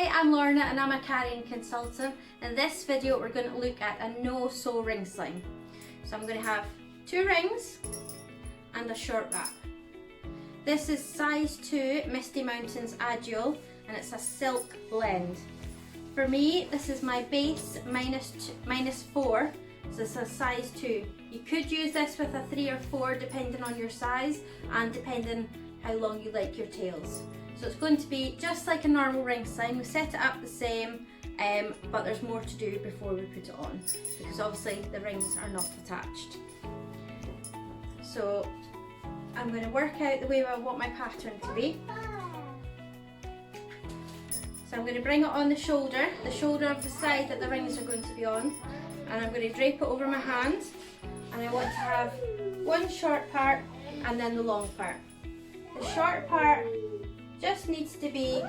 Hi, I'm Laurna and I'm a carrying consultant. In this video we're going to look at a no-sew ring sling. So I'm going to have 2 rings and a short wrap. This is size 2 Misty Mountains Agile and it's a silk blend. For me this is my base minus 4, so it's a size 2. You could use this with a 3 or 4 depending on your size and depending how long you like your tails. So it's going to be just like a normal ring sling. We set it up the same, but there's more to do before we put it on, because obviously the rings are not attached. So I'm going to work out the way I want my pattern to be. So I'm going to bring it on the shoulder of the side that the rings are going to be on, and I'm going to drape it over my hand, and I want to have one short part and then the long part. The short part just needs to be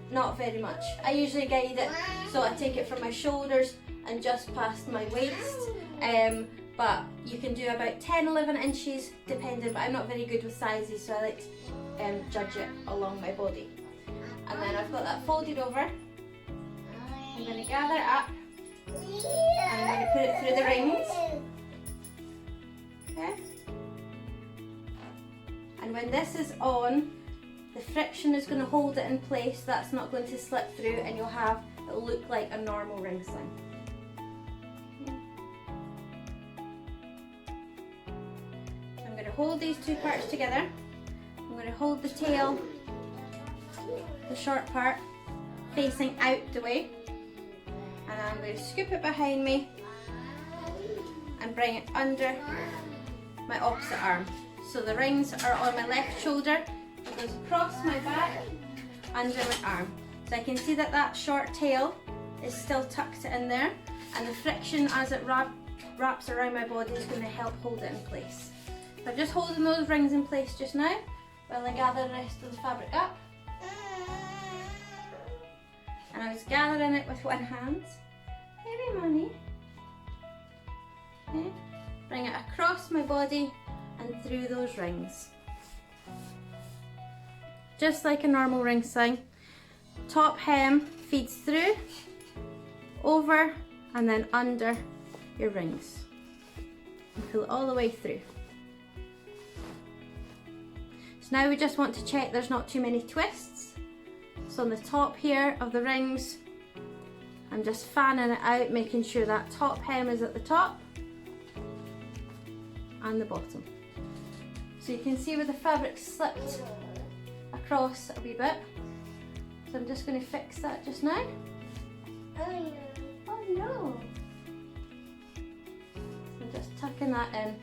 not very much. I usually guide it so I take it from my shoulders and just past my waist, but you can do about 10-11 inches depending, but I'm not very good with sizes, so I like to judge it along my body. And then I've got that folded over. I'm going to gather it up and I'm going to put it through the rings. Okay. And when this is on, the friction is going to hold it in place, so that's not going to slip through, and it'll look like a normal ring sling. So I'm going to hold these 2 parts together. I'm going to hold the tail, the short part, facing out the way, and I'm going to scoop it behind me and bring it under my opposite arm. So the rings are on my left shoulder, it goes across my back, under my arm. So I can see that that short tail is still tucked in there, and the friction as it wraps around my body is going to help hold it in place. So I'm just holding those rings in place just now while I gather the rest of the fabric up. And I was gathering it with one hand. Maybe money. Okay. Bring it across my body and through those rings. Just like a normal ring sling. Top hem feeds through, over and then under your rings. And pull it all the way through. So now we just want to check there's not too many twists. So on the top here of the rings, I'm just fanning it out, making sure that top hem is at the top and the bottom. So you can see where the fabric slipped across a wee bit. So I'm just going to fix that just now. Oh no! So I'm just tucking that in.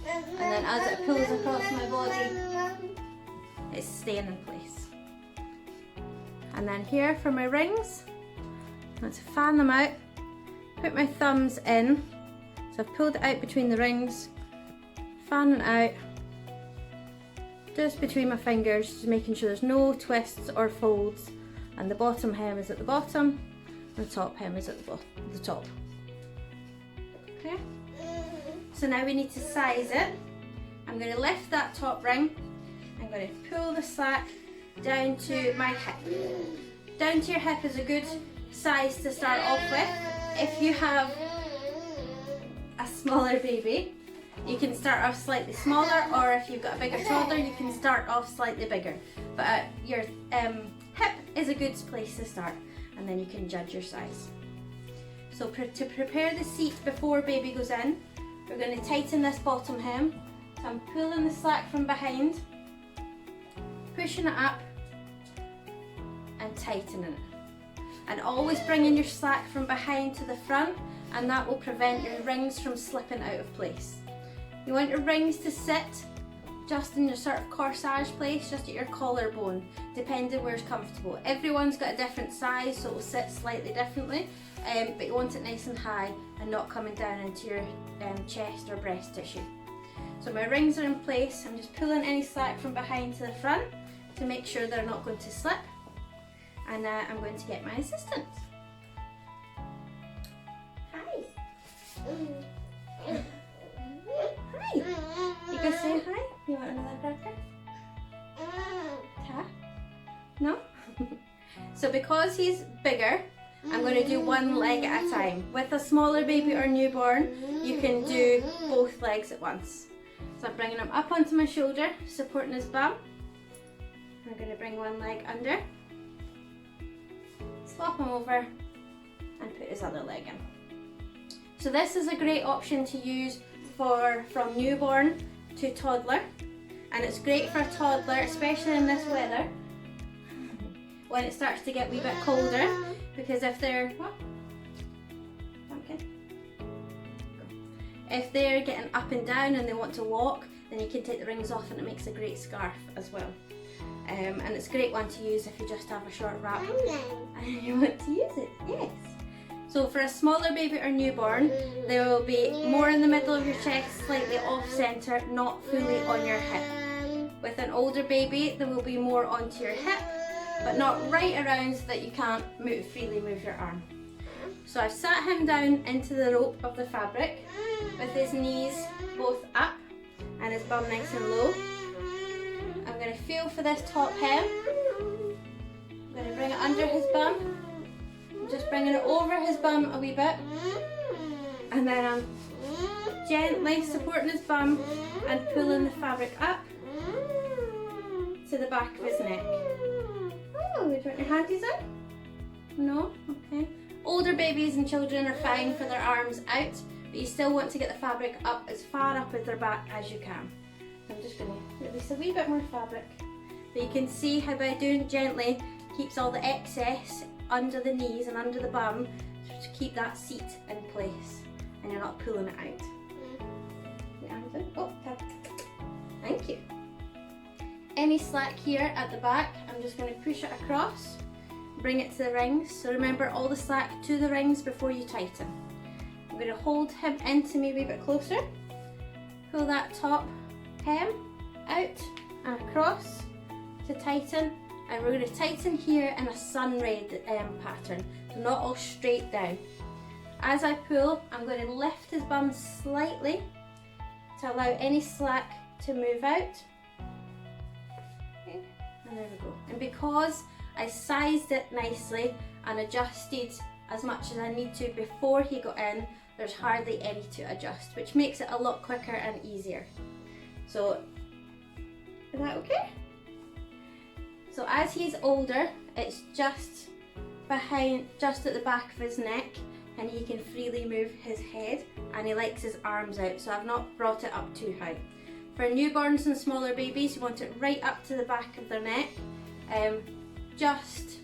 And then as it pulls across my body, it's staying in place. And then here for my rings, I'm going to fan them out, put my thumbs in. So I've pulled it out between the rings, fan it out, just between my fingers, just making sure there's no twists or folds, and the bottom hem is at the bottom, and the top hem is at the top. Okay. So now we need to size it. I'm going to lift that top ring. I'm going to pull the slack down to my hip. Down to your hip is a good size to start off with. If you have a smaller baby, you can start off slightly smaller, or if you've got a bigger toddler, you can start off slightly bigger. But your hip is a good place to start, and then you can judge your size. So to prepare the seat before baby goes in, we're going to tighten this bottom hem. So I'm pulling the slack from behind, pushing it up and tightening it. And always bringing your slack from behind to the front, and that will prevent your rings from slipping out of place. You want your rings to sit just in your sort of corsage place, just at your collarbone, depending where's comfortable. Everyone's got a different size, so it will sit slightly differently, but you want it nice and high and not coming down into your chest or breast tissue. So my rings are in place. I'm just pulling any slack from behind to the front to make sure they're not going to slip. And I'm going to get my assistant. Hi. Hi. You go say hi? You want another cracker? Ta. So because he's bigger, I'm going to do one leg at a time. With a smaller baby or newborn, you can do both legs at once. So I'm bringing him up onto my shoulder, supporting his bum. I'm going to bring one leg under, swap him over, and put his other leg in. So this is a great option to use from newborn to toddler, and it's great for a toddler, especially in this weather when it starts to get a wee bit colder, because if they're getting up and down and they want to walk, then you can take the rings off and it makes a great scarf as well. And it's a great one to use if you just have a short wrap and you want to use it. Yes. So for a smaller baby or newborn, they will be more in the middle of your chest, slightly off centre, not fully on your hip. With an older baby, they will be more onto your hip, but not right around so that you can't freely move your arm. So I've sat him down into the rope of the fabric with his knees both up and his bum nice and low. I'm going to feel for this top hem. I'm going to bring it under his bum. I'm just bringing it over his bum a wee bit. And then I'm gently supporting his bum and pulling the fabric up to the back of his neck. Oh, do you want your handies out? No? Okay. Older babies and children are fine for their arms out, but you still want to get the fabric up as far up at their back as you can. I'm just going to release a wee bit more fabric. But you can see how by doing it gently keeps all the excess under the knees and under the bum to keep that seat in place, and you're not pulling it out. Your arms out. Oh, tap. Thank you. Any slack here at the back, I'm just going to push it across, bring it to the rings. So remember, all the slack to the rings before you tighten. I'm going to hold him into me a wee bit closer, pull that top hem out and across to tighten, and we're going to tighten here in a sun ray pattern, so not all straight down. As I pull, I'm going to lift his bum slightly to allow any slack to move out. Okay. And there we go. And because I sized it nicely and adjusted as much as I need to before he got in, there's hardly any to adjust, which makes it a lot quicker and easier. So, is that okay? So as he's older, it's just at the back of his neck, and he can freely move his head, and he likes his arms out, so I've not brought it up too high. For newborns and smaller babies, you want it right up to the back of their neck, just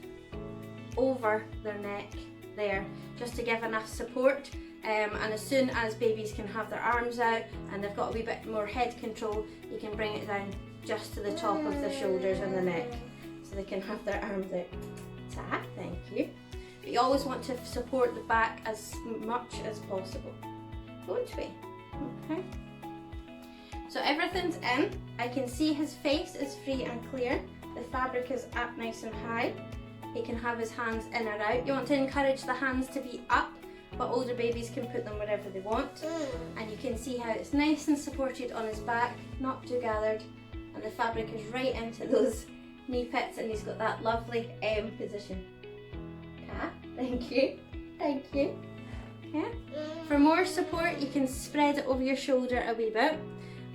over their neck there, just to give enough support. And as soon as babies can have their arms out and they've got a wee bit more head control, you can bring it down just to the top of the shoulders and the neck, so they can have their arms out. Ta, thank you. But you always want to support the back as much as possible, don't we? Okay. So everything's in. I can see his face is free and clear. The fabric is up nice and high. He can have his hands in or out. You want to encourage the hands to be up, but older babies can put them wherever they want. And you can see how it's nice and supported on his back, not too gathered, and the fabric is right into those knee pits, and he's got that lovely M position. Ah, thank you, thank you. Okay. For more support, you can spread it over your shoulder a wee bit.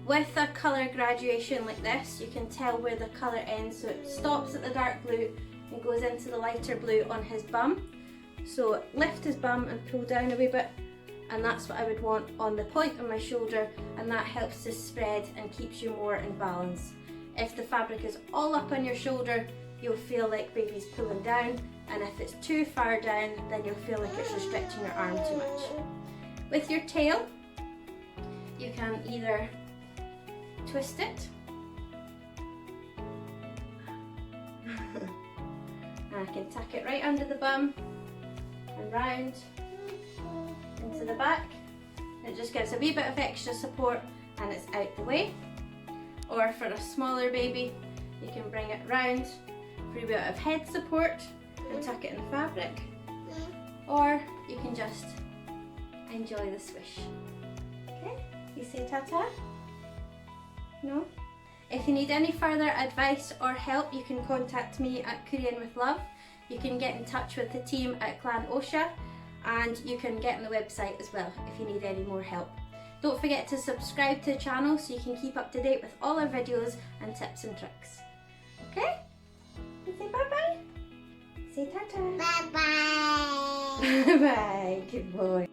With a colour graduation like this, you can tell where the colour ends, so it stops at the dark blue and goes into the lighter blue on his bum. So lift his bum and pull down a wee bit, and that's what I would want on the point of my shoulder, and that helps to spread and keeps you more in balance. If the fabric is all up on your shoulder, you'll feel like baby's pulling down, and if it's too far down, then you'll feel like it's restricting your arm too much. With your tail, you can either twist it and I can tuck it right under the bum and round into the back. It just gives a wee bit of extra support and it's out the way. Or for a smaller baby, you can bring it round for a bit of head support and tuck it in the fabric. Or you can just enjoy the swish. Okay, you say ta-ta? No? If you need any further advice or help, you can contact me at Korean with Love. you can get in touch with the team at Clan Oscha, and you can get on the website as well if you need any more help. Don't forget to subscribe to the channel so you can keep up to date with all our videos and tips and tricks. Okay? Say bye-bye. Say ta-ta. Bye-bye. Bye. Good boy.